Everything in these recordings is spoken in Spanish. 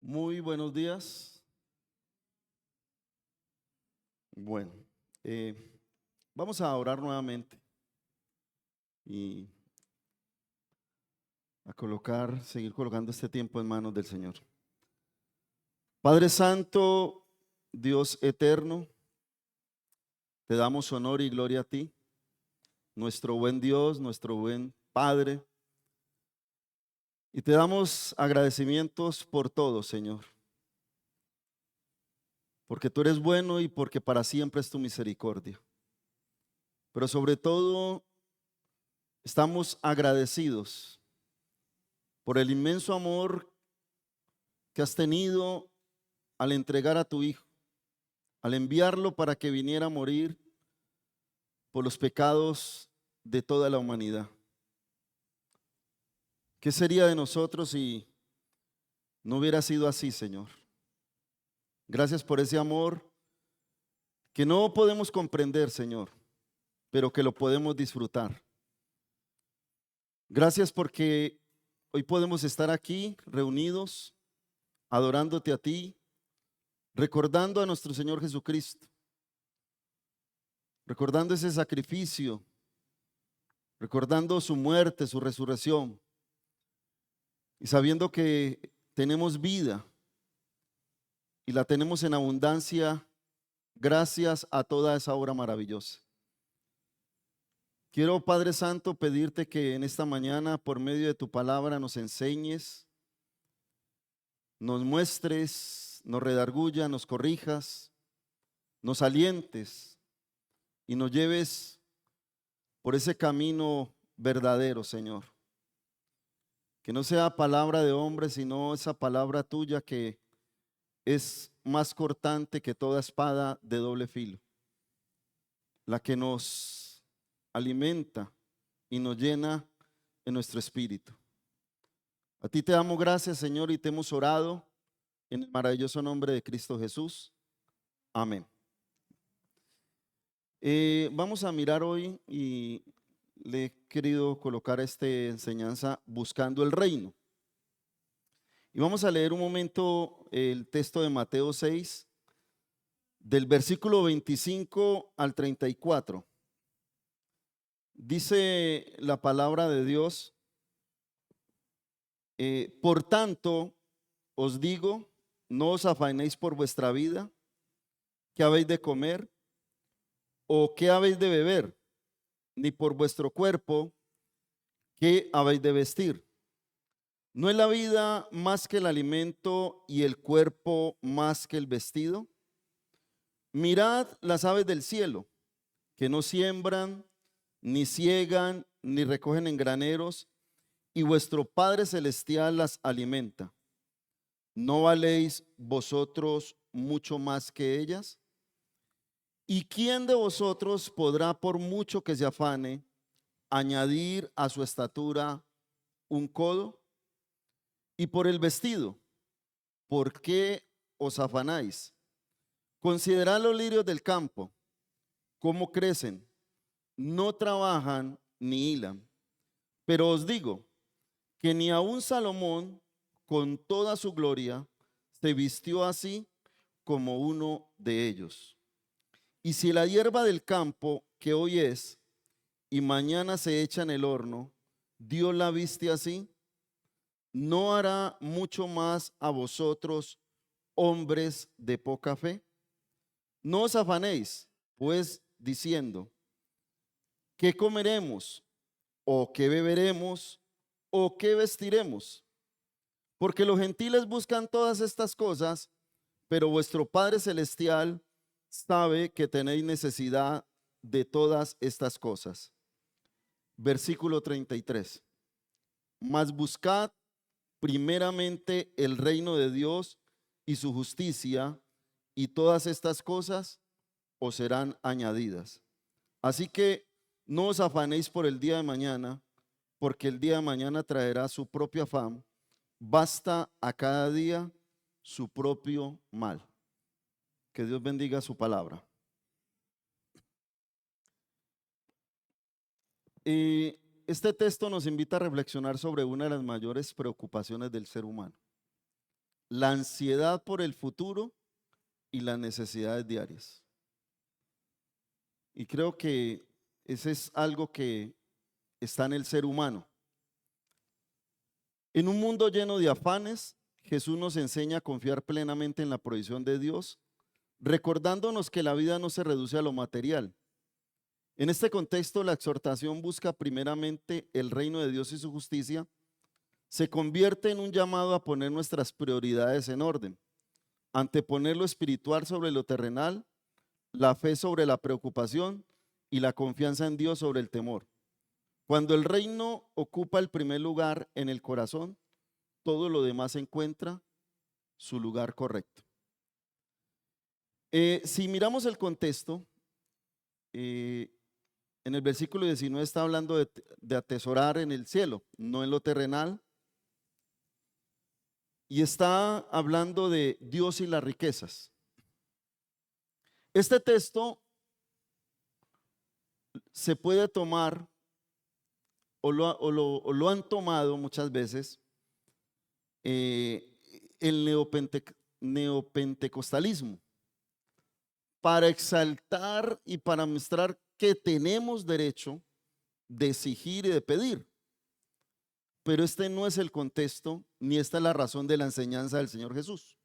Muy buenos días. Bueno, eh, vamos a orar nuevamente y seguir colocando este tiempo en manos del Señor. Padre Santo, Dios eterno, te damos honor y gloria a ti, nuestro buen Dios, nuestro buen Padre, y te damos agradecimientos por todo, Señor, porque tú eres bueno y porque para siempre es tu misericordia. Pero sobre todo, estamos agradecidos por el inmenso amor que has tenido al entregar a tu Hijo, al enviarlo para que viniera a morir por los pecados de toda la humanidad. ¿Qué sería de nosotros si no hubiera sido así, Señor? Gracias por ese amor que no podemos comprender, Señor, pero que lo podemos disfrutar. Gracias porque hoy podemos estar aquí reunidos, adorándote a ti, recordando a nuestro Señor Jesucristo, recordando ese sacrificio, recordando su muerte, su resurrección, y sabiendo que tenemos vida y la tenemos en abundancia gracias a toda esa obra maravillosa. Quiero, Padre Santo, pedirte que en esta mañana, por medio de tu palabra, nos enseñes, nos muestres, nos redarguya, nos corrijas, nos alientes y nos lleves por ese camino verdadero, Señor. Que no sea palabra de hombre, sino esa palabra tuya que es más cortante que toda espada de doble filo, la que nos alimenta y nos llena en nuestro espíritu. A ti te damos gracias, Señor, y te hemos orado en el maravilloso nombre de Cristo Jesús. Amén. Vamos a mirar hoy y le he querido colocar esta enseñanza buscando el reino. Y vamos a leer un momento el texto de Mateo 6, del versículo 25 al 34. Dice la palabra de Dios: por tanto, os digo, no os afanéis por vuestra vida, qué habéis de comer o qué habéis de beber, ni por vuestro cuerpo, qué habéis de vestir. ¿No es la vida más que el alimento y el cuerpo más que el vestido? Mirad las aves del cielo, que no siembran, ni ciegan, ni recogen en graneros, y vuestro Padre Celestial las alimenta. ¿No valéis vosotros mucho más que ellas? ¿Y quién de vosotros podrá, por mucho que se afane, añadir a su estatura un codo? Y por el vestido, ¿por qué os afanáis? Considerad los lirios del campo, cómo crecen, no trabajan ni hilan. Pero os digo que ni aun Salomón, con toda su gloria, se vistió así como uno de ellos. Y si la hierba del campo, que hoy es y mañana se echa en el horno, Dios la viste así, ¿no hará mucho más a vosotros, hombres de poca fe? No os afanéis, pues, diciendo, ¿qué comeremos? ¿O qué beberemos? ¿O qué vestiremos? Porque los gentiles buscan todas estas cosas, pero vuestro Padre Celestial sabe que tenéis necesidad de todas estas cosas. Versículo 33. Mas buscad primeramente el reino de Dios y su justicia, y todas estas cosas os serán añadidas. Así que no os afanéis por el día de mañana, porque el día de mañana traerá su propio afán. Basta a cada día su propio mal. Que Dios bendiga su palabra. Y este texto nos invita a reflexionar sobre una de las mayores preocupaciones del ser humano, la ansiedad por el futuro y las necesidades diarias. Y creo que ese es algo que está en el ser humano. En un mundo lleno de afanes, Jesús nos enseña a confiar plenamente en la provisión de Dios, recordándonos que la vida no se reduce a lo material. En este contexto, la exhortación busca primeramente el reino de Dios y su justicia, se convierte en un llamado a poner nuestras prioridades en orden, anteponer lo espiritual sobre lo terrenal, la fe sobre la preocupación y la confianza en Dios sobre el temor. Cuando el reino ocupa el primer lugar en el corazón, todo lo demás encuentra su lugar correcto. Si miramos el contexto, en el versículo 19 está hablando de atesorar en el cielo, no en lo terrenal. Y está hablando de Dios y las riquezas. Este texto se puede tomar o lo han tomado muchas veces el neopentecostalismo para exaltar y para mostrar que tenemos derecho de exigir y de pedir. Pero este no es el contexto, ni esta es la razón de la enseñanza del Señor Jesús.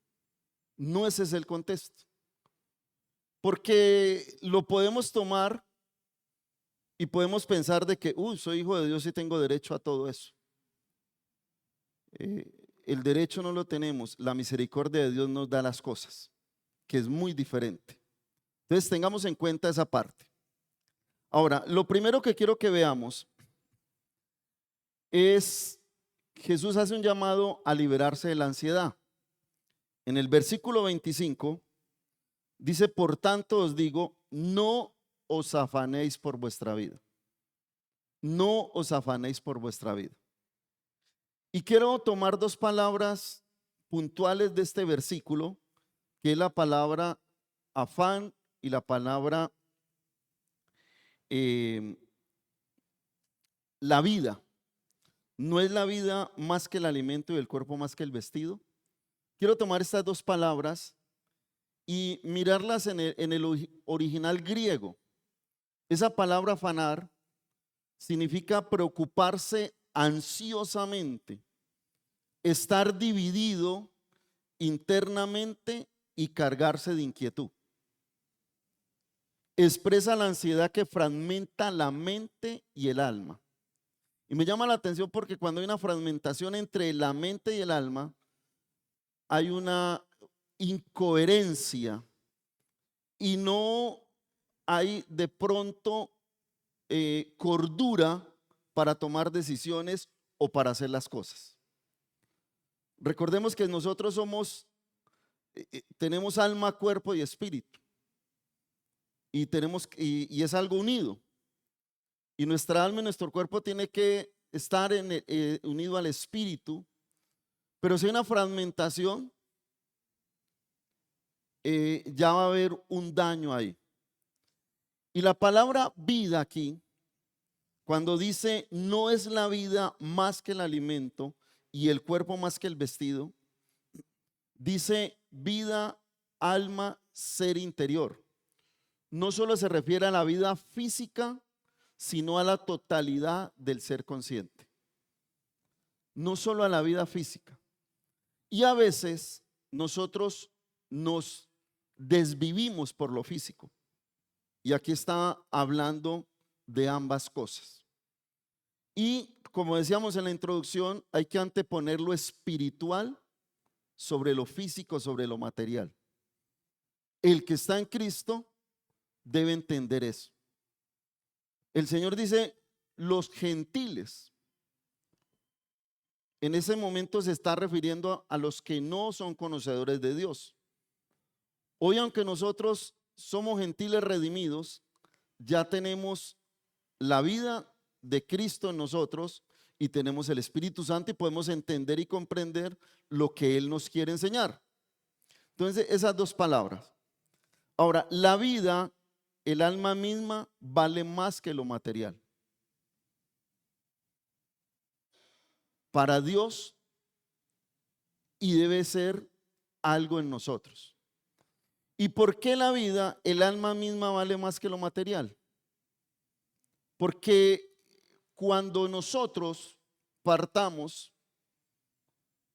No ese es el contexto. Porque lo podemos tomar y podemos pensar de que, soy hijo de Dios y tengo derecho a todo eso. El derecho no lo tenemos, la misericordia de Dios nos da las cosas, que es muy diferente. Entonces tengamos en cuenta esa parte. Ahora, lo primero que quiero que veamos es, Jesús hace un llamado a liberarse de la ansiedad. En el versículo 25 dice, por tanto os digo, no os afanéis por vuestra vida. No os afanéis por vuestra vida. Y quiero tomar dos palabras puntuales de este versículo, que es la palabra afán y la palabra la vida. ¿No es la vida más que el alimento y el cuerpo más que el vestido? Quiero tomar estas dos palabras y mirarlas en el original griego. Esa palabra afanar significa preocuparse ansiosamente, estar dividido internamente y cargarse de inquietud. Expresa la ansiedad que fragmenta la mente y el alma. Y me llama la atención porque cuando hay una fragmentación entre la mente y el alma, hay una incoherencia y no hay de pronto cordura para tomar decisiones o para hacer las cosas. Recordemos que nosotros tenemos alma, cuerpo y espíritu y es algo unido. Y nuestra alma y nuestro cuerpo tiene que estar unido al espíritu, pero si hay una fragmentación, ya va a haber un daño ahí. Y la palabra vida aquí, cuando dice no es la vida más que el alimento y el cuerpo más que el vestido, dice vida, alma, ser interior. No solo se refiere a la vida física, sino a la totalidad del ser consciente. No solo a la vida física. Y a veces nosotros nos desvivimos por lo físico. Y aquí está hablando de ambas cosas. Y como decíamos en la introducción, hay que anteponer lo espiritual sobre lo físico, sobre lo material. El que está en Cristo debe entender eso. El Señor dice, los gentiles. En ese momento se está refiriendo a los que no son conocedores de Dios. Hoy, aunque nosotros somos gentiles redimidos, ya tenemos la vida de Cristo en nosotros y tenemos el Espíritu Santo y podemos entender y comprender lo que Él nos quiere enseñar. Entonces, esas dos palabras. Ahora, la vida, el alma misma, vale más que lo material. Para Dios, y debe ser algo en nosotros. ¿Y por qué la vida, el alma misma vale más que lo material? Porque cuando nosotros partamos,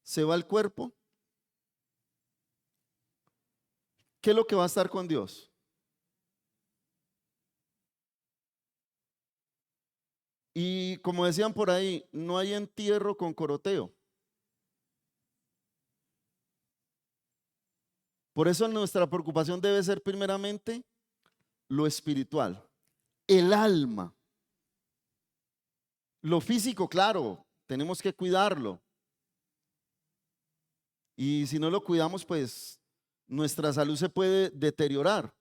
se va el cuerpo. ¿Qué es lo que va a estar con Dios? Y como decían por ahí, no hay entierro con coroteo. Por eso nuestra preocupación debe ser primeramente lo espiritual, el alma. Lo físico, claro, tenemos que cuidarlo. Y si no lo cuidamos, pues nuestra salud se puede deteriorar.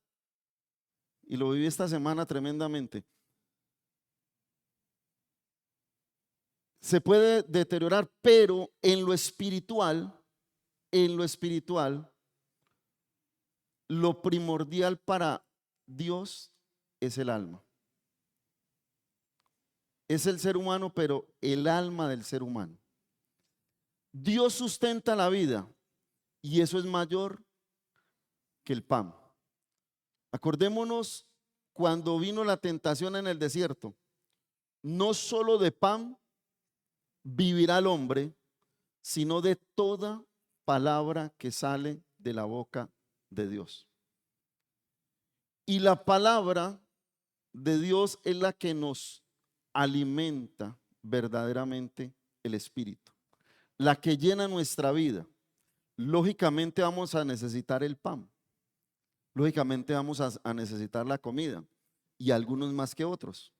Y lo viví esta semana tremendamente. Se puede deteriorar, pero en lo espiritual, lo primordial para Dios es el alma. Es el ser humano, pero el alma del ser humano. Dios sustenta la vida y eso es mayor que el pan. Acordémonos cuando vino la tentación en el desierto. No solo de pan vivirá el hombre, sino de toda palabra que sale de la boca de Dios. Y la palabra de Dios es la que nos alimenta verdaderamente el espíritu, la que llena nuestra vida. Lógicamente vamos a necesitar el pan, lógicamente vamos a necesitar la comida y algunos más que otros,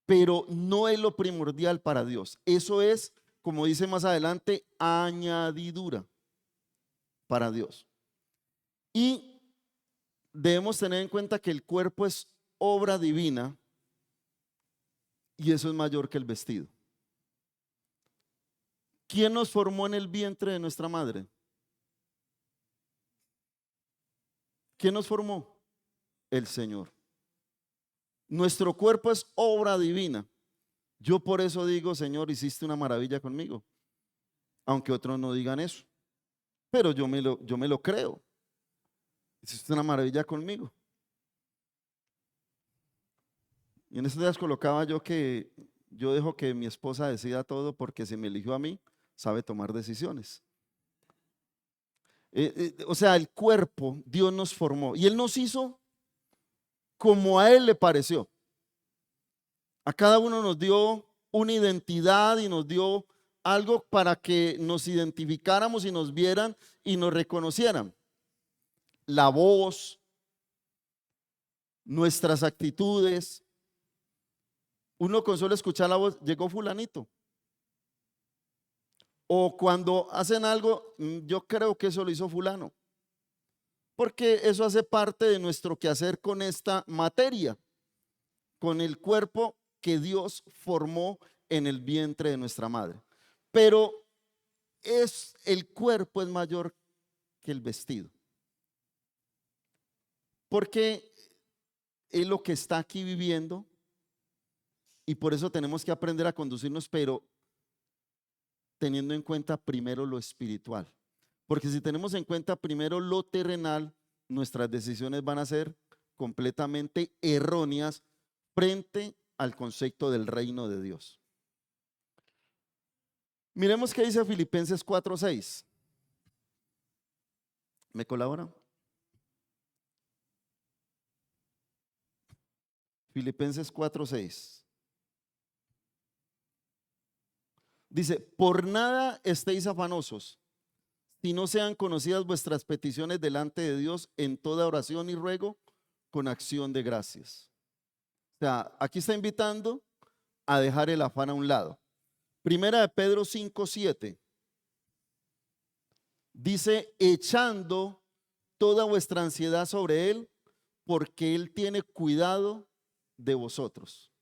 pero no es lo primordial para Dios. Eso es, como dice más adelante, añadidura para Dios. Y debemos tener en cuenta que el cuerpo es obra divina y eso es mayor que el vestido. ¿Quién nos formó en el vientre de nuestra madre? ¿Quién nos formó? El Señor. Nuestro cuerpo es obra divina. Yo por eso digo, Señor, hiciste una maravilla conmigo. Aunque otros no digan eso. Pero yo me lo creo. Hiciste una maravilla conmigo. Y en estos días colocaba yo que yo dejo que mi esposa decida todo porque si me eligió a mí, sabe tomar decisiones. O sea, el cuerpo, Dios nos formó y Él nos hizo como a Él le pareció. A cada uno nos dio una identidad y nos dio algo para que nos identificáramos y nos vieran y nos reconocieran. La voz, nuestras actitudes. Uno con solo escuchar la voz, llegó fulanito. O cuando hacen algo, yo creo que eso lo hizo fulano. Porque eso hace parte de nuestro quehacer con esta materia, con el cuerpo que Dios formó en el vientre de nuestra madre. Pero el cuerpo es mayor que el vestido. Porque es lo que está aquí viviendo y por eso tenemos que aprender a conducirnos, pero teniendo en cuenta primero lo espiritual. Porque si tenemos en cuenta primero lo terrenal, nuestras decisiones van a ser completamente erróneas frente al concepto del reino de Dios. Miremos qué dice Filipenses 4:6. ¿Me colabora? Filipenses 4:6. Dice, por nada estéis afanosos, si no sean conocidas vuestras peticiones delante de Dios en toda oración y ruego con acción de gracias. O sea, aquí está invitando a dejar el afán a un lado. Primera de Pedro 5:7 dice, echando toda vuestra ansiedad sobre Él, porque Él tiene cuidado de vosotros.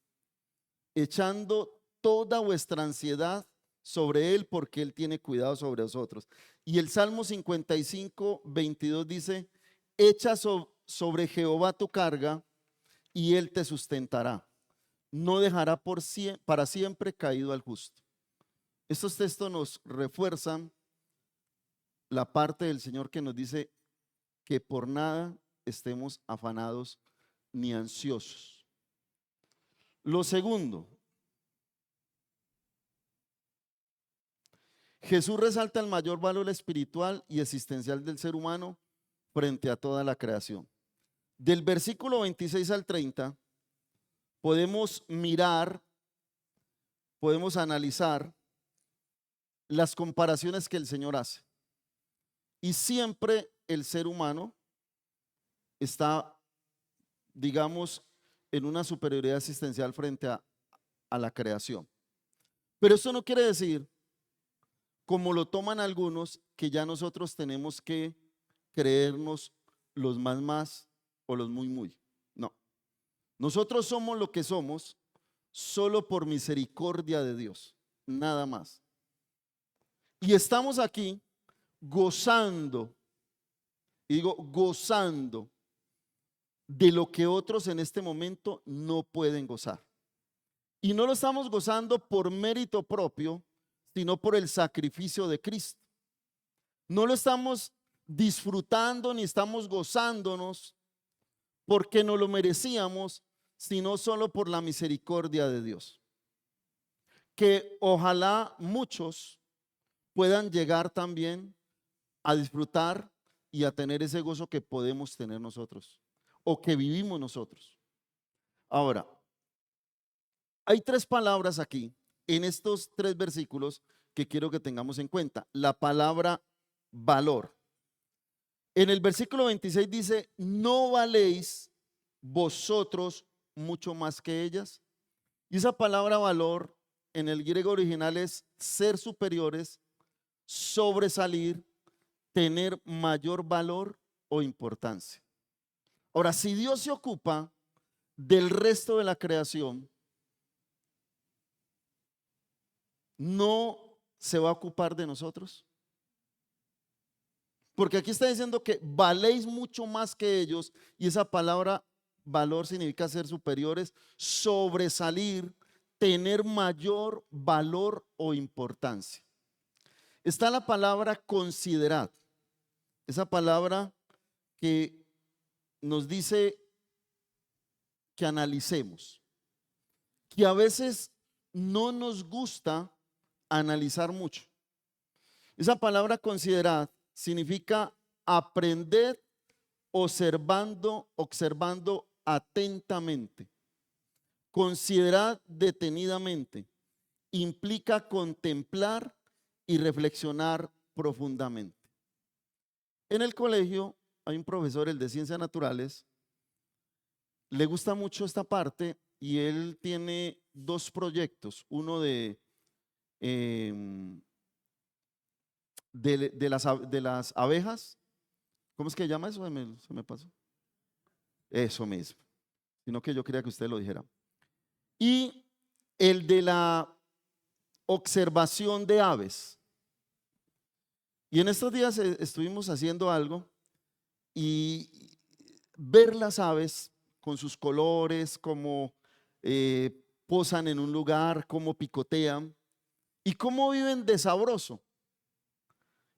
Echando toda vuestra ansiedad sobre Él, porque Él tiene cuidado sobre vosotros. Y el Salmo 55:22 dice, echa sobre Jehová tu carga y Él te sustentará. No dejará para siempre caído al justo. Estos textos nos refuerzan la parte del Señor que nos dice que por nada estemos afanados ni ansiosos. Lo segundo, Jesús resalta el mayor valor espiritual y existencial del ser humano frente a toda la creación. Del versículo 26 al 30 podemos mirar, podemos analizar las comparaciones que el Señor hace. Y siempre el ser humano está, digamos, en una superioridad existencial frente a la creación. Pero eso no quiere decir, como lo toman algunos, que ya nosotros tenemos que creernos los más o los muy. No. Nosotros somos lo que somos solo por misericordia de Dios, nada más. Y estamos aquí gozando, y digo gozando, de lo que otros en este momento no pueden gozar. Y no lo estamos gozando por mérito propio, sino por el sacrificio de Cristo. No lo estamos disfrutando ni estamos gozándonos porque no lo merecíamos, sino solo por la misericordia de Dios. Que ojalá muchos puedan llegar también a disfrutar y a tener ese gozo que podemos tener nosotros o que vivimos nosotros. Ahora, hay tres palabras aquí en estos tres versículos que quiero que tengamos en cuenta. La palabra valor. En el versículo 26 dice, ¿no valéis vosotros mucho más que ellas? Y esa palabra valor en el griego original es ser superiores, sobresalir, tener mayor valor o importancia. Ahora, si Dios se ocupa del resto de la creación, ¿no se va a ocupar de nosotros? Porque aquí está diciendo que valéis mucho más que ellos, y esa palabra valor significa ser superiores, sobresalir, tener mayor valor o importancia. Está la palabra considerad, esa palabra que nos dice que analicemos, que a veces no nos gusta analizar mucho. Esa palabra considerad significa aprender observando atentamente. Considerad detenidamente. Implica contemplar y reflexionar profundamente. En el colegio hay un profesor, el de ciencias naturales, le gusta mucho esta parte y él tiene dos proyectos, uno de las abejas. ¿Cómo es que se llama eso? Se me pasó. Eso mismo. Sino que yo quería que usted lo dijera. Y el de la observación de aves. Y en estos días estuvimos haciendo algo y ver las aves con sus colores, cómo posan en un lugar, cómo picotean y cómo viven de sabroso.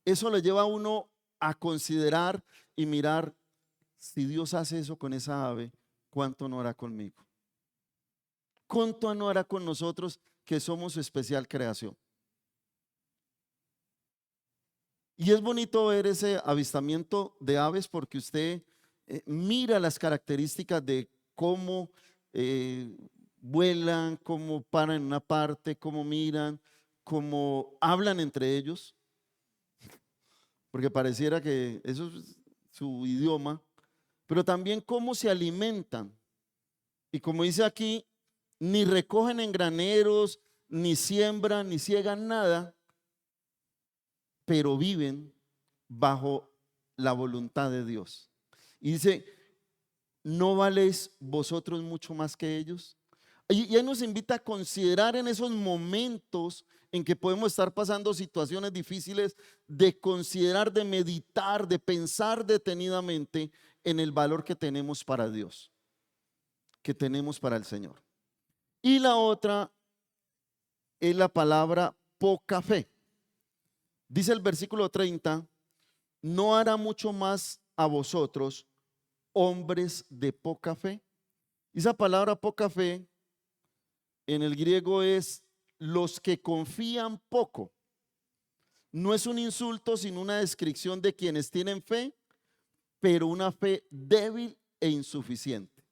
Eso le lleva a uno a considerar y mirar, si Dios hace eso con esa ave, ¿cuánto no hará conmigo? ¿Cuánto no hará con nosotros que somos su especial creación? Y es bonito ver ese avistamiento de aves porque usted mira las características de cómo vuelan, cómo paran en una parte, cómo miran, cómo hablan entre ellos, porque pareciera que eso es su idioma, pero también cómo se alimentan. Y como dice aquí, ni recogen en graneros, ni siembran, ni ciegan nada, pero viven bajo la voluntad de Dios. Y dice, ¿no valéis vosotros mucho más que ellos? Y él nos invita a considerar en esos momentos en que podemos estar pasando situaciones difíciles, de considerar, de meditar, de pensar detenidamente en el valor que tenemos para Dios, que tenemos para el Señor. Y la otra es la palabra poca fe. Dice el versículo 30, ¿no hará mucho más a vosotros, hombres de poca fe? Esa palabra poca fe en el griego es los que confían poco. No es un insulto, sino una descripción de quienes tienen fe, pero una fe débil e insuficiente.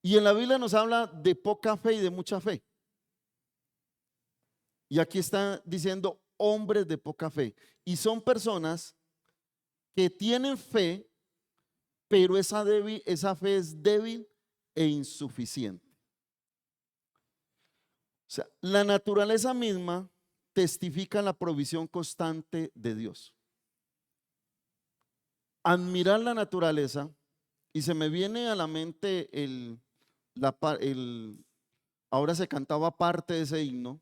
Y en la Biblia nos habla de poca fe y de mucha fe. Y aquí está diciendo hombres de poca fe. Y son personas que tienen fe, pero esa fe es débil e insuficiente. O sea, la naturaleza misma testifica la provisión constante de Dios. Admirar la naturaleza, y se me viene a la mente ahora se cantaba parte de ese himno,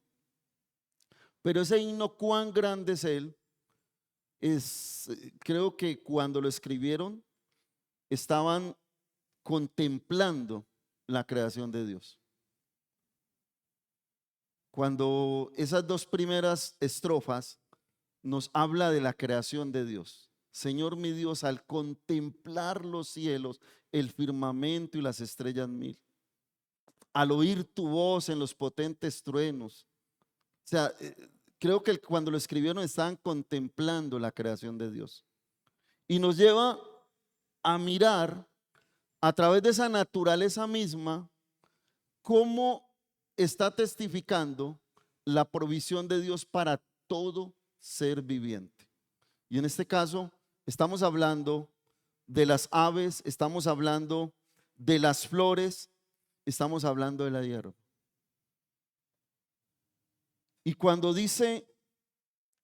pero ese himno, cuán grande es Él, creo que cuando lo escribieron estaban contemplando la creación de Dios. Cuando esas dos primeras estrofas nos habla de la creación de Dios. Señor mi Dios, al contemplar los cielos, el firmamento y las estrellas mil, al oír tu voz en los potentes truenos. O sea, creo que cuando lo escribieron estaban contemplando la creación de Dios. Y nos lleva a mirar a través de esa naturaleza misma cómo está testificando la provisión de Dios para todo ser viviente. Y en este caso estamos hablando de las aves, estamos hablando de las flores, estamos hablando de la hierba. Y cuando dice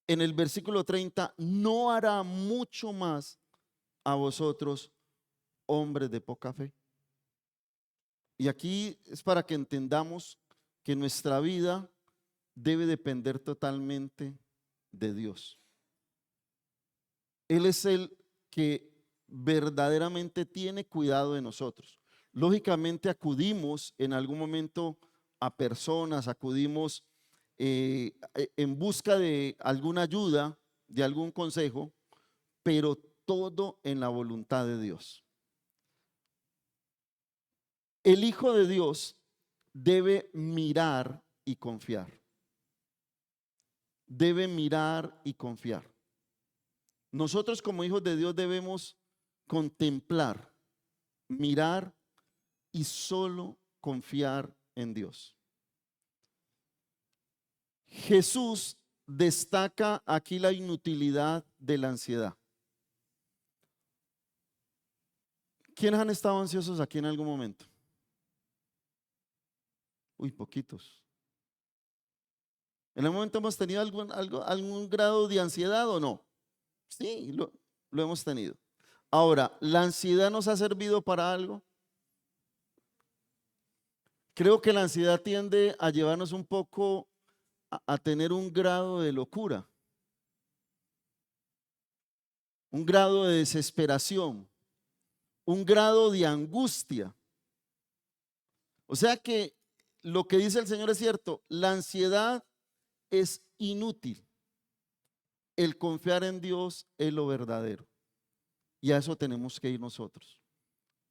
en el versículo 30, no hará mucho más a vosotros, hombres de poca fe. Y aquí es para que entendamos que nuestra vida debe depender totalmente de Dios. Él es el que verdaderamente tiene cuidado de nosotros. Lógicamente acudimos en algún momento a personas, acudimos en busca de alguna ayuda, de algún consejo, pero todo en la voluntad de Dios. El Hijo de Dios debe mirar y confiar. Debe mirar y confiar. Nosotros como hijos de Dios debemos contemplar, mirar y solo confiar en Dios. Jesús destaca aquí la inutilidad de la ansiedad. ¿Quiénes han estado ansiosos aquí en algún momento? Uy, poquitos. ¿En algún momento hemos tenido algún grado de ansiedad o no? Sí, lo hemos tenido. Ahora, ¿la ansiedad nos ha servido para algo? Creo que la ansiedad tiende a llevarnos un poco a tener un grado de locura, un grado de desesperación, un grado de angustia. O sea que lo que dice el Señor es cierto, la ansiedad es inútil. El confiar en Dios es lo verdadero. Y a eso tenemos que ir nosotros.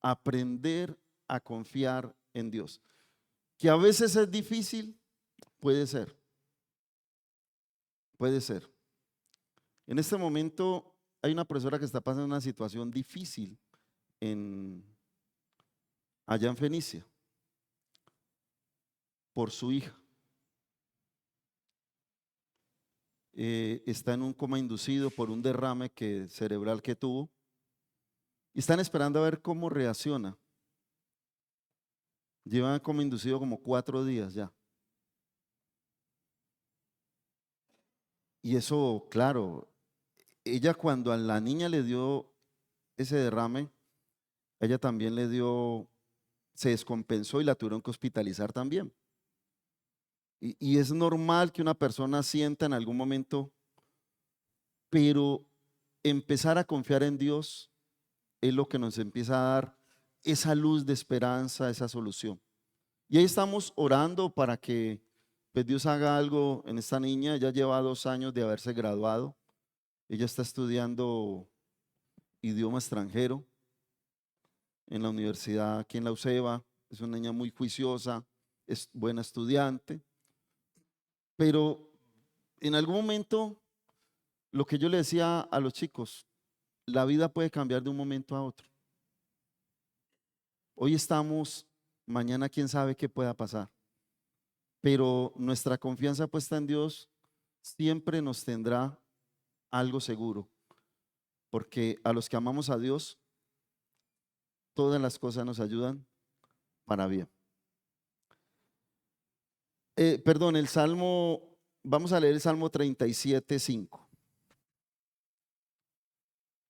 Aprender a confiar en Dios. Que a veces es difícil, puede ser. Puede ser. En este momento hay una profesora que está pasando una situación difícil allá en Fenicia por su hija. Está en un coma inducido por un derrame cerebral que tuvo y están esperando a ver cómo reacciona. Llevan coma inducido como 4 días ya. Y eso, claro, ella cuando a la niña le dio ese derrame, ella también se descompensó y la tuvieron que hospitalizar también. Y es normal que una persona sienta en algún momento, pero empezar a confiar en Dios es lo que nos empieza a dar esa luz de esperanza, esa solución. Y ahí estamos orando para que pues Dios haga algo en esta niña. Ella lleva 2 años de haberse graduado. Ella está estudiando idioma extranjero en la universidad aquí en la UCEBA. Es una niña muy juiciosa, es buena estudiante, pero en algún momento, lo que yo le decía a los chicos, la vida puede cambiar de un momento a otro. Hoy estamos, mañana quién sabe qué pueda pasar, pero nuestra confianza puesta en Dios siempre nos tendrá algo seguro, porque a los que amamos a Dios, todas las cosas nos ayudan para bien. Perdón, el Salmo, vamos a leer el Salmo 37:5.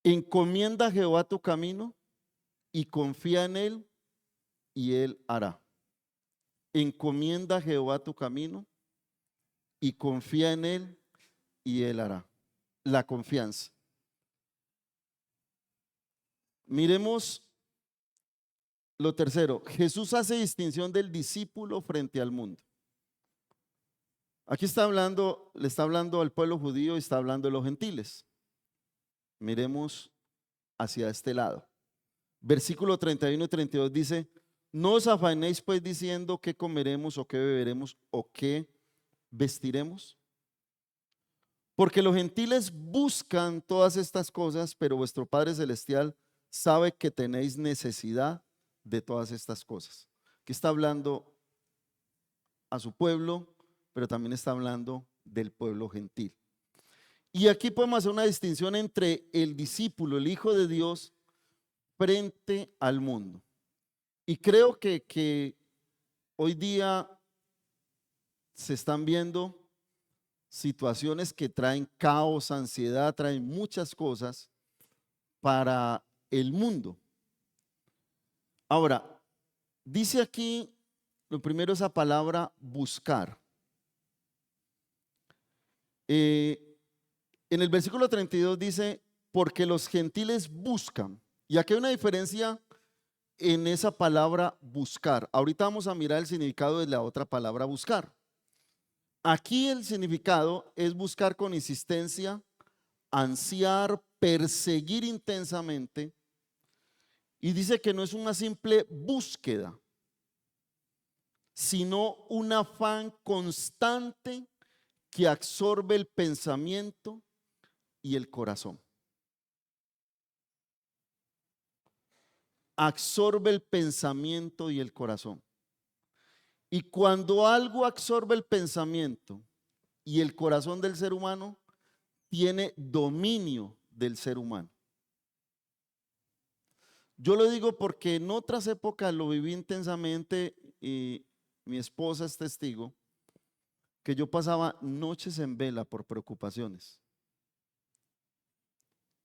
Encomienda a Jehová tu camino y confía en Él y Él hará. Encomienda a Jehová tu camino y confía en Él y Él hará. La confianza. Miremos lo tercero. Jesús hace distinción del discípulo frente al mundo. Aquí está hablando, le está hablando al pueblo judío y está hablando de los gentiles. Miremos hacia este lado. Versículo 31 y 32 dice: no os afanéis pues diciendo qué comeremos o qué beberemos o qué vestiremos, porque los gentiles buscan todas estas cosas, pero vuestro Padre Celestial sabe que tenéis necesidad de todas estas cosas. Aquí está hablando a su pueblo, pero también está hablando del pueblo gentil. Y aquí podemos hacer una distinción entre el discípulo, el Hijo de Dios, frente al mundo. Y creo que hoy día se están viendo situaciones que traen caos, ansiedad, traen muchas cosas para el mundo. Ahora, dice aquí, lo primero, esa palabra buscar. En el versículo 32 dice: porque los gentiles buscan. Y aquí hay una diferencia en esa palabra buscar. Ahorita vamos a mirar el significado de la otra palabra buscar. Aquí el significado es buscar con insistencia, ansiar, perseguir intensamente. Y dice que no es una simple búsqueda, sino un afán constante que absorbe el pensamiento y el corazón. Absorbe el pensamiento y el corazón. Y cuando algo absorbe el pensamiento y el corazón del ser humano, tiene dominio del ser humano. Yo lo digo porque en otras épocas lo viví intensamente y mi esposa es testigo que yo pasaba noches en vela por preocupaciones.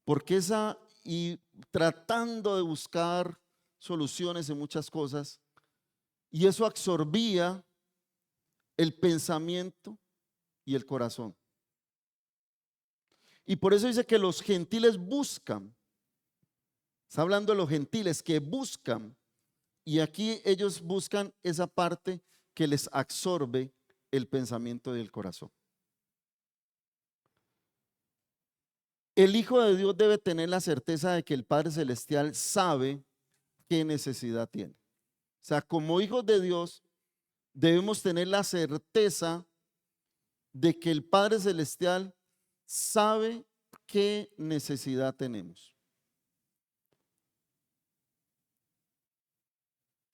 Porque y tratando de buscar soluciones en muchas cosas, y eso absorbía el pensamiento y el corazón. Y por eso dice que los gentiles buscan. Está hablando de los gentiles que buscan. Y aquí ellos buscan esa parte que les absorbe el pensamiento y el corazón. El Hijo de Dios debe tener la certeza de que el Padre Celestial sabe qué necesidad tiene. O sea, como hijos de Dios debemos tener la certeza de que el Padre Celestial sabe qué necesidad tenemos.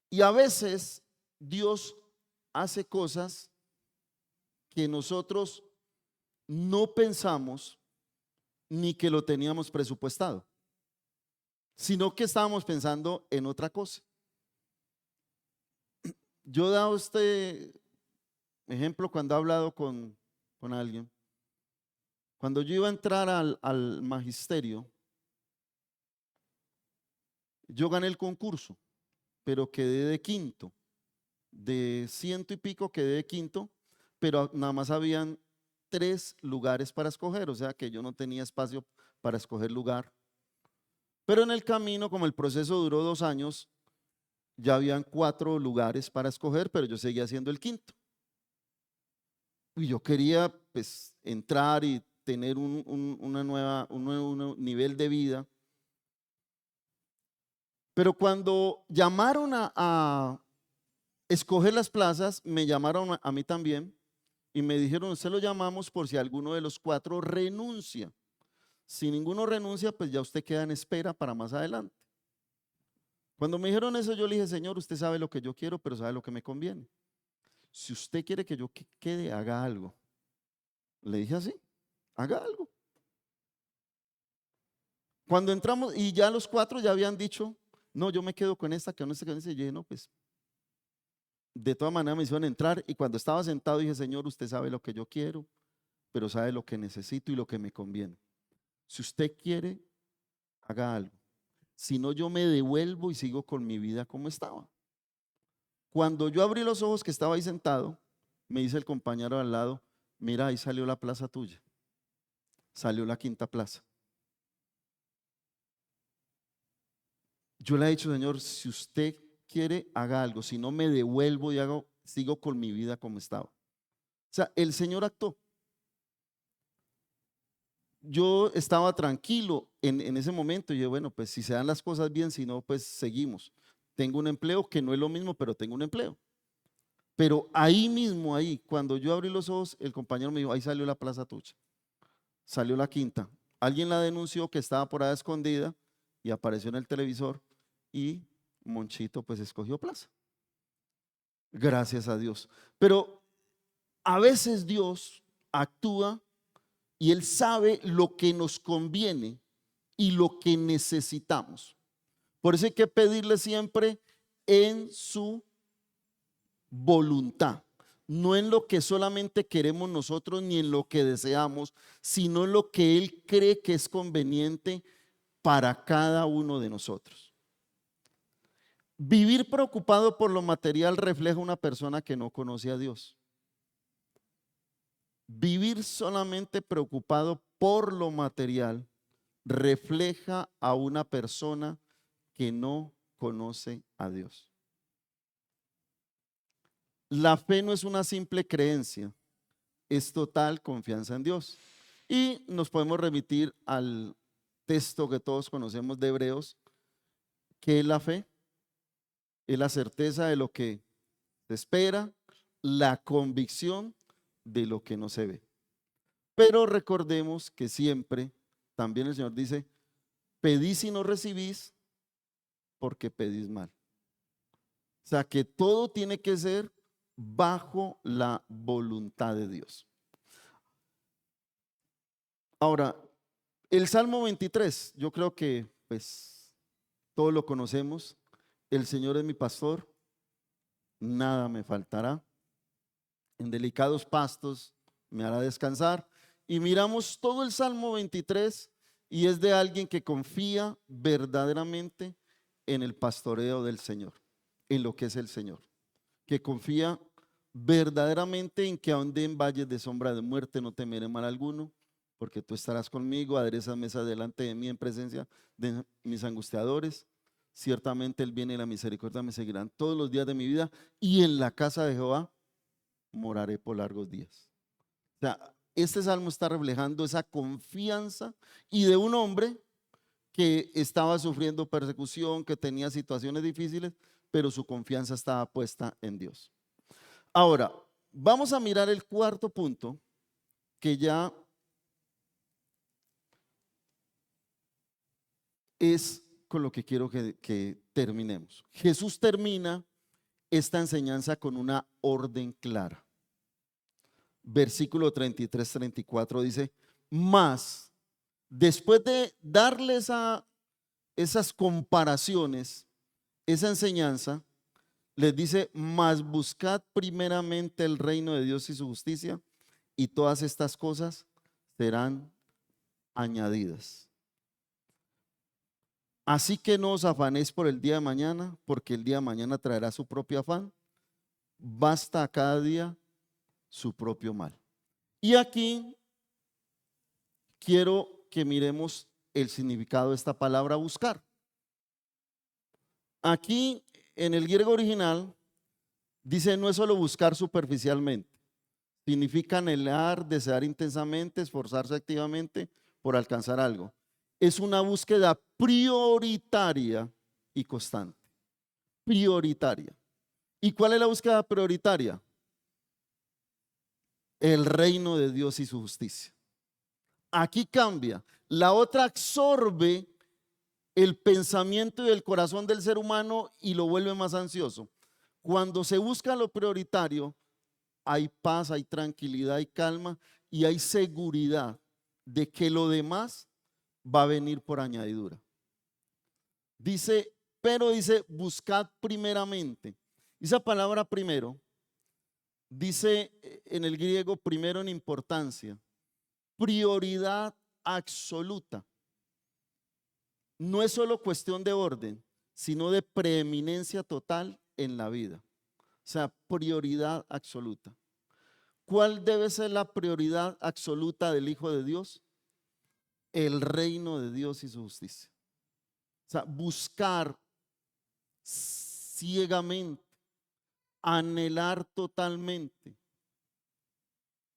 Y a veces Dios hace cosas que nosotros no pensamos ni que lo teníamos presupuestado, sino que estábamos pensando en otra cosa. Yo he dado este ejemplo cuando he hablado con alguien. Cuando yo iba a entrar al magisterio, yo gané el concurso, pero quedé de quinto. De 100 y pico quedé de quinto, pero nada más habían 3 lugares para escoger, o sea que yo no tenía espacio para escoger lugar. Pero en el camino, como el proceso duró 2 años, ya habían 4 lugares para escoger, pero yo seguía siendo el quinto. Y yo quería pues entrar y tener un nuevo nivel de vida. Pero cuando llamaron a escoger las plazas, me llamaron a mí también y me dijeron, usted lo llamamos por si alguno de los cuatro renuncia. Si ninguno renuncia, pues ya usted queda en espera para más adelante. Cuando me dijeron eso, yo le dije, Señor, usted sabe lo que yo quiero, pero sabe lo que me conviene. Si usted quiere que yo quede, haga algo. Le dije así, haga algo. Cuando entramos y ya los cuatro ya habían dicho, no, yo me quedo con esta, que no sé con esta. Y yo dije, no, pues de todas maneras me hicieron entrar y cuando estaba sentado dije, Señor, usted sabe lo que yo quiero, pero sabe lo que necesito y lo que me conviene. Si usted quiere, haga algo. Si no, yo me devuelvo y sigo con mi vida como estaba. Cuando yo abrí los ojos que estaba ahí sentado, me dice el compañero al lado, mira, ahí salió la plaza tuya. Salió la quinta plaza. Yo le he dicho, Señor, si usted quiere, haga algo. Si no, me devuelvo y sigo con mi vida como estaba. O sea, el Señor actuó. Yo estaba tranquilo en ese momento. Y yo, bueno, pues si se dan las cosas bien, si no, pues seguimos. Tengo un empleo que no es lo mismo, pero tengo un empleo. Pero ahí mismo, ahí, cuando yo abrí los ojos, el compañero me dijo, ahí salió la plaza tuya. Salió la quinta. Alguien la denunció que estaba por ahí escondida y apareció en el televisor y Monchito pues escogió plaza. Gracias a Dios. Pero a veces Dios actúa y Él sabe lo que nos conviene y lo que necesitamos. Por eso hay que pedirle siempre en su voluntad, no en lo que solamente queremos nosotros ni en lo que deseamos, sino en lo que Él cree que es conveniente para cada uno de nosotros. Vivir preocupado por lo material refleja una persona que no conoce a Dios. Vivir solamente preocupado por lo material refleja a una persona que no conoce a Dios. La fe no es una simple creencia, es total confianza en Dios. Y nos podemos remitir al texto que todos conocemos de Hebreos, que es la fe, es la certeza de lo que se espera, la convicción de lo que no se ve. Pero recordemos que siempre, también el Señor dice, pedís y no recibís porque pedís mal. O sea que todo tiene que ser bajo la voluntad de Dios. Ahora, el Salmo 23, yo creo que pues todos lo conocemos. El Señor es mi pastor, nada me faltará. En delicados pastos me hará descansar. Y miramos todo el Salmo 23 y es de alguien que confía verdaderamente en el pastoreo del Señor, en lo que es el Señor, que confía verdaderamente en que aunque en valles de sombra de muerte no temeré mal alguno, porque tú estarás conmigo, aderezas mesa delante de mí en presencia de mis angustiadores. Ciertamente el bien y la misericordia me seguirán todos los días de mi vida y en la casa de Jehová moraré por largos días. O sea, este salmo está reflejando esa confianza y de un hombre que estaba sufriendo persecución, que tenía situaciones difíciles, pero su confianza estaba puesta en Dios. Ahora, vamos a mirar el cuarto punto, que ya es con lo que quiero que terminemos. Jesús termina esta enseñanza con una orden clara. Versículo 33-34 dice, más, después de darles esas comparaciones, esa enseñanza, les dice, mas buscad primeramente el reino de Dios y su justicia, y todas estas cosas serán añadidas. Así que no os afanéis por el día de mañana, porque el día de mañana traerá su propio afán. Basta a cada día su propio mal. Y aquí quiero que miremos el significado de esta palabra buscar. Aquí en el griego original dice no es solo buscar superficialmente, Significa anhelar, desear intensamente, esforzarse activamente por alcanzar algo. Es una búsqueda prioritaria y constante. Prioritaria. ¿Y cuál es la búsqueda prioritaria? El reino de Dios y su justicia. Aquí cambia. La otra absorbe el pensamiento y el corazón del ser humano y lo vuelve más ansioso. Cuando se busca lo prioritario, hay paz, hay tranquilidad, hay calma y hay seguridad de que lo demás va a venir por añadidura. Dice, pero dice, buscad primeramente. Esa palabra primero dice en el griego primero en importancia, prioridad absoluta. No es solo cuestión de orden, sino de preeminencia total en la vida. O sea, prioridad absoluta. ¿Cuál debe ser la prioridad absoluta del Hijo de Dios? El reino de Dios y su justicia. O sea, buscar ciegamente, anhelar totalmente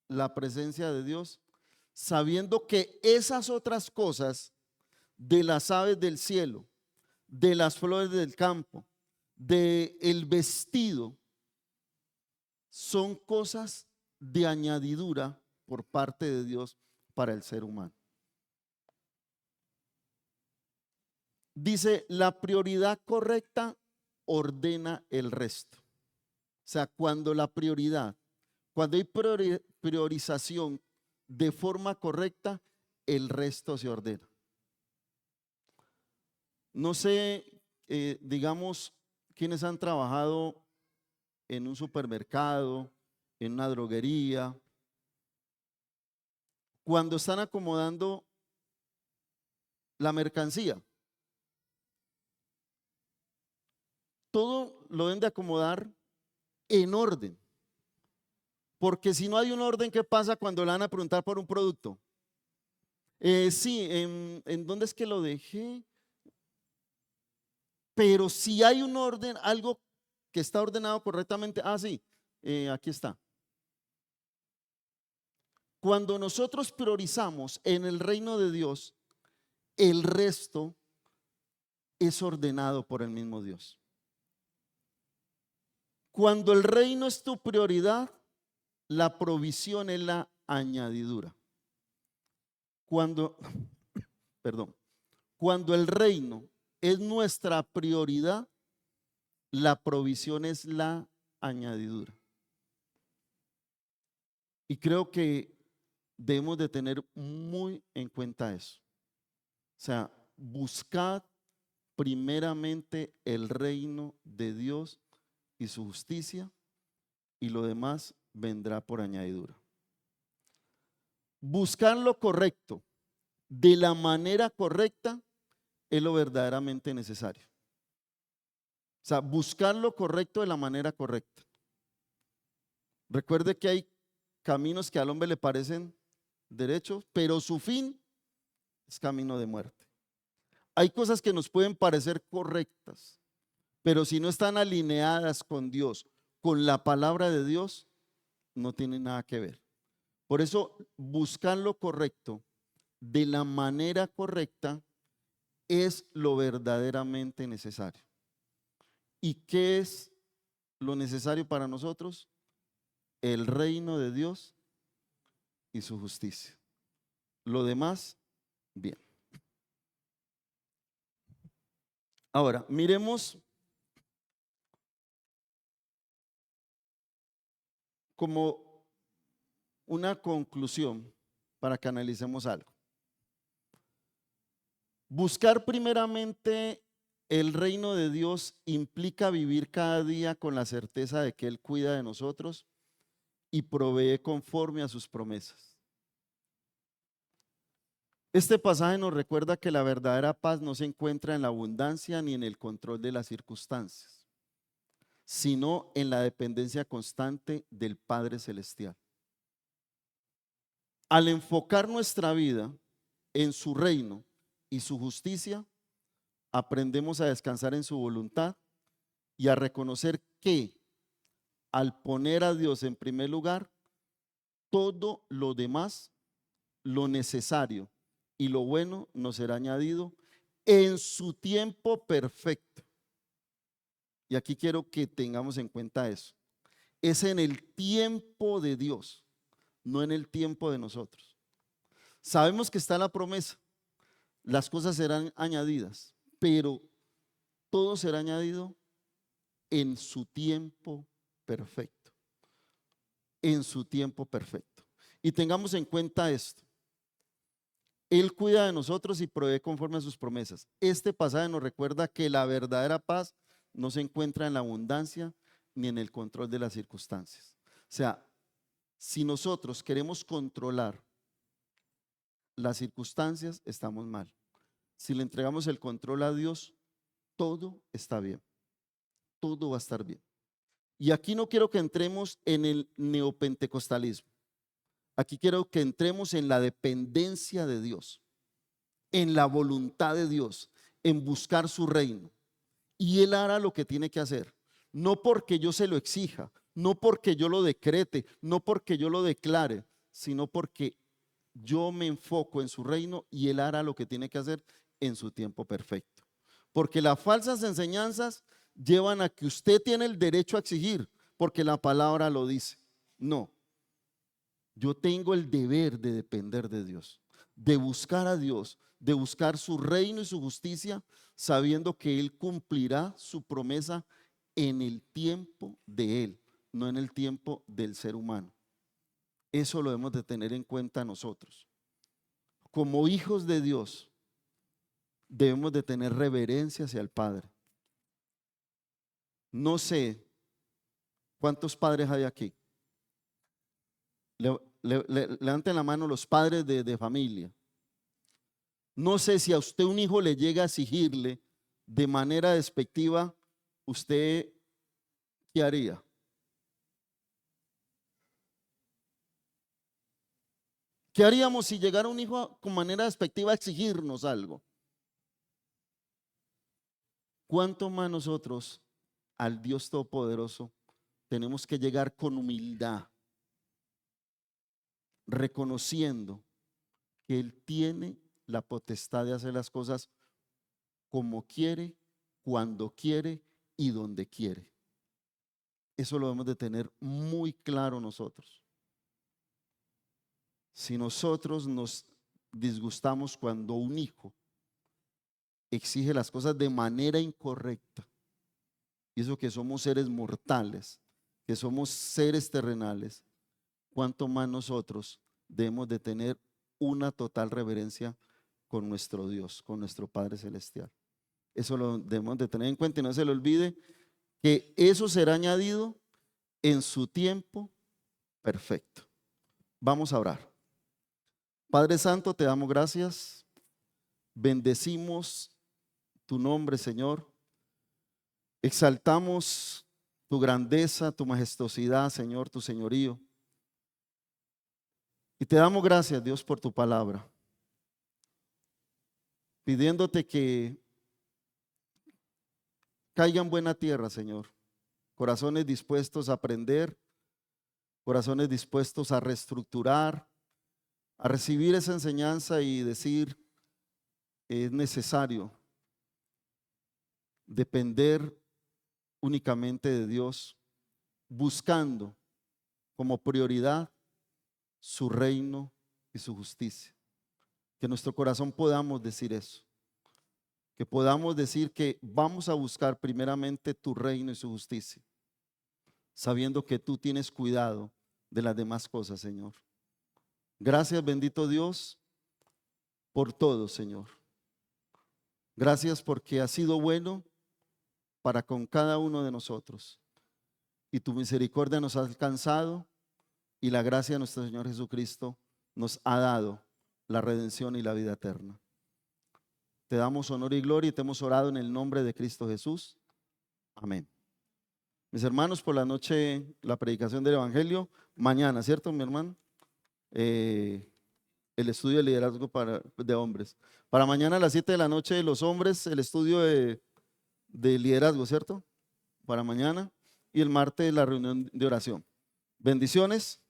la presencia de Dios, sabiendo que esas otras cosas de las aves del cielo, de las flores del campo, de el vestido, son cosas de añadidura por parte de Dios para el ser humano. Dice, la prioridad correcta ordena el resto. O sea, cuando la prioridad, cuando hay priorización de forma correcta, el resto se ordena. No sé, digamos, quienes han trabajado en un supermercado, en una droguería, cuando están acomodando la mercancía, todo lo deben de acomodar en orden. Porque si no hay un orden, ¿qué pasa cuando le van a preguntar por un producto? Sí, ¿en dónde es que lo dejé? Pero si hay un orden, algo que está ordenado correctamente, sí, aquí está. Cuando nosotros priorizamos en el reino de Dios, el resto es ordenado por el mismo Dios. Cuando el reino es tu prioridad, la provisión es la añadidura. Cuando, perdón, cuando el reino es nuestra prioridad, la provisión es la añadidura. Y creo que debemos de tener muy en cuenta eso. O sea, buscad primeramente el reino de Dios y su justicia, y lo demás vendrá por añadidura. Buscar lo correcto de la manera correcta es lo verdaderamente necesario. O sea, buscar lo correcto de la manera correcta. Recuerde que hay caminos que al hombre le parecen derechos, pero su fin es camino de muerte. Hay cosas que nos pueden parecer correctas, pero si no están alineadas con Dios, con la palabra de Dios, no tienen nada que ver. Por eso, buscar lo correcto de la manera correcta es lo verdaderamente necesario. ¿Y qué es lo necesario para nosotros? El reino de Dios y su justicia. Lo demás, bien. Ahora, miremos como una conclusión para que analicemos algo. Buscar primeramente el reino de Dios implica vivir cada día con la certeza de que Él cuida de nosotros y provee conforme a sus promesas. Este pasaje nos recuerda que la verdadera paz no se encuentra en la abundancia ni en el control de las circunstancias, sino en la dependencia constante del Padre Celestial. Al enfocar nuestra vida en su reino y su justicia, aprendemos a descansar en su voluntad y a reconocer que al poner a Dios en primer lugar, todo lo demás, lo necesario y lo bueno nos será añadido en su tiempo perfecto. Y aquí quiero que tengamos en cuenta eso. Es en el tiempo de Dios, no en el tiempo de nosotros. Sabemos que está la promesa, las cosas serán añadidas, pero todo será añadido en su tiempo perfecto, en su tiempo perfecto. Y tengamos en cuenta esto. Él cuida de nosotros y provee conforme a sus promesas. Este pasaje nos recuerda que la verdadera paz no se encuentra en la abundancia ni en el control de las circunstancias. O sea, si nosotros queremos controlar las circunstancias, estamos mal. Si le entregamos el control a Dios, todo está bien. Todo va a estar bien. Y aquí no quiero que entremos en el neopentecostalismo. Aquí quiero que entremos en la dependencia de Dios, en la voluntad de Dios, en buscar su reino. Y Él hará lo que tiene que hacer. No porque yo se lo exija, no porque yo lo decrete, no porque yo lo declare, sino porque yo me enfoco en su reino y Él hará lo que tiene que hacer en su tiempo perfecto. Porque las falsas enseñanzas llevan a que usted tiene el derecho a exigir, porque la palabra lo dice. No, yo tengo el deber de depender de Dios, de buscar a Dios, de buscar su reino y su justicia, sabiendo que Él cumplirá su promesa en el tiempo de Él, no en el tiempo del ser humano. Eso lo debemos de tener en cuenta nosotros. Como hijos de Dios, debemos de tener reverencia hacia el Padre. No sé cuántos padres hay aquí. Levanten la mano los padres de familia. No sé si a usted un hijo le llega a exigirle de manera despectiva, ¿usted qué haría? ¿Qué haríamos si llegara un hijo con manera despectiva a exigirnos algo? ¿Cuánto más nosotros al Dios Todopoderoso tenemos que llegar con humildad, reconociendo que Él tiene la potestad de hacer las cosas como quiere, cuando quiere y donde quiere? Eso lo debemos de tener muy claro nosotros. Si nosotros nos disgustamos cuando un hijo exige las cosas de manera incorrecta, y eso que somos seres mortales, que somos seres terrenales, cuánto más nosotros debemos de tener una total reverencia con nuestro Dios, con nuestro Padre Celestial. Eso lo debemos de tener en cuenta y no se le olvide que eso será añadido en su tiempo perfecto. Vamos a orar. Padre Santo, te damos gracias, bendecimos tu nombre, Señor, exaltamos tu grandeza, tu majestuosidad, Señor, tu señorío, y te damos gracias, Dios, por tu palabra, pidiéndote que caiga en buena tierra, Señor, corazones dispuestos a aprender, corazones dispuestos a reestructurar, a recibir esa enseñanza y decir, es necesario depender únicamente de Dios, buscando como prioridad su reino y su justicia. Que nuestro corazón podamos decir eso, que podamos decir que vamos a buscar primeramente tu reino y su justicia, sabiendo que tú tienes cuidado de las demás cosas, Señor. Gracias, bendito Dios, por todo, Señor. Gracias porque has sido bueno para con cada uno de nosotros. Y tu misericordia nos ha alcanzado y la gracia de nuestro Señor Jesucristo nos ha dado la redención y la vida eterna. Te damos honor y gloria y te hemos orado en el nombre de Cristo Jesús. Amén. Mis hermanos, por la noche la predicación del Evangelio. Mañana, ¿cierto, mi hermano? El estudio de liderazgo de hombres. Para mañana a las 7 de la noche, los hombres, el estudio de liderazgo, ¿cierto? Para mañana. Y el martes la reunión de oración. Bendiciones.